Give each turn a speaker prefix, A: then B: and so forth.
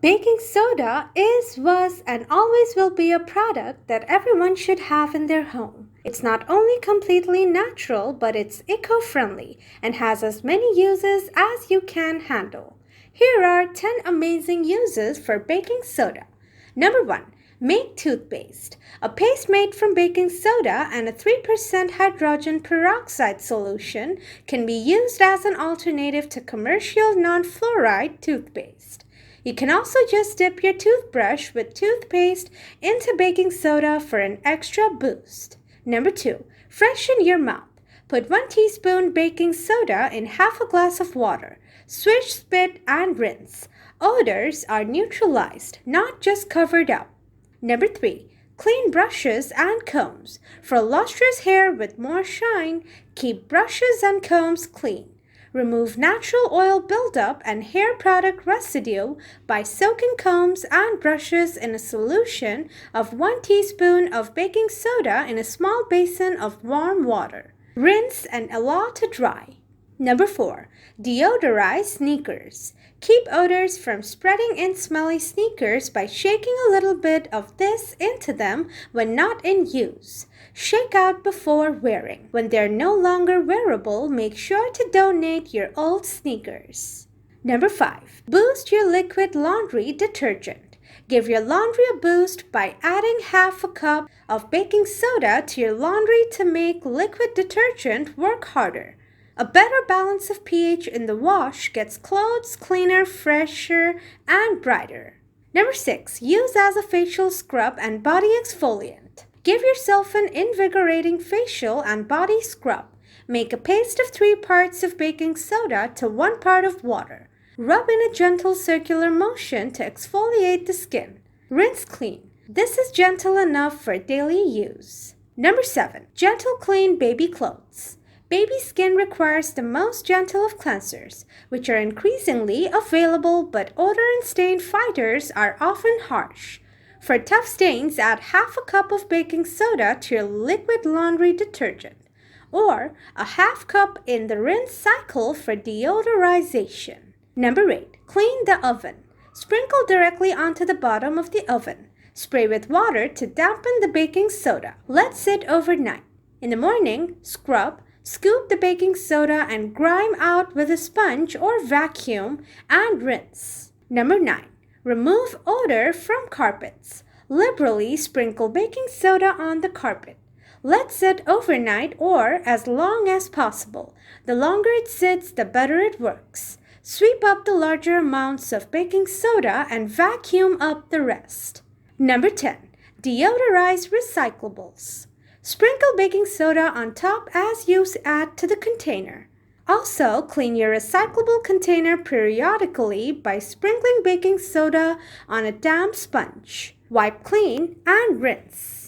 A: Baking soda is, was, and always will be a product that everyone should have in their home. It's not only completely natural, but it's eco-friendly and has as many uses as you can handle. Here are 10 amazing uses for baking soda. Number 1. Make toothpaste. A paste made from baking soda and a 3% hydrogen peroxide solution can be used as an alternative to commercial non-fluoride toothpaste. You can also just dip your toothbrush with toothpaste into baking soda for an extra boost. Number 2. Freshen your mouth. Put 1 teaspoon baking soda in half a glass of water. Swish, spit, and rinse. Odors are neutralized, not just covered up. Number 3. Clean brushes and combs. For lustrous hair with more shine, keep brushes and combs clean. Remove natural oil buildup and hair product residue by soaking combs and brushes in a solution of 1 teaspoon of baking soda in a small basin of warm water. Rinse and allow to dry. Number 4. Deodorize sneakers. Keep odors from spreading in smelly sneakers by shaking a little bit of this into them when not in use. Shake out before wearing. When they're no longer wearable, make sure to donate your old sneakers. Number 5. Boost your liquid laundry detergent. Give your laundry a boost by adding half a cup of baking soda to your laundry to make liquid detergent work harder. A better balance of pH in the wash gets clothes cleaner, fresher, and brighter. Number 6. Use as a facial scrub and body exfoliant. Give yourself an invigorating facial and body scrub. Make a paste of 3 parts of baking soda to 1 part of water. Rub in a gentle circular motion to exfoliate the skin. Rinse clean. This is gentle enough for daily use. Number 7. Gentle clean baby clothes. Baby skin requires the most gentle of cleansers, which are increasingly available, but odor and stain fighters are often harsh. For tough stains, add half a cup of baking soda to your liquid laundry detergent, or a half cup in the rinse cycle for deodorization. Number 8. Clean the oven. Sprinkle directly onto the bottom of the oven. Spray with water to dampen the baking soda. Let sit overnight. In the morning, scrub. Scoop the baking soda and grime out with a sponge or vacuum and rinse. Number 9. Remove odor from carpets. Liberally sprinkle baking soda on the carpet. Let sit overnight or as long as possible. The longer it sits, the better it works. Sweep up the larger amounts of baking soda and vacuum up the rest. Number 10. Deodorize recyclables. Sprinkle baking soda on top as you add to the container. Also, clean your recyclable container periodically by sprinkling baking soda on a damp sponge. Wipe clean and rinse.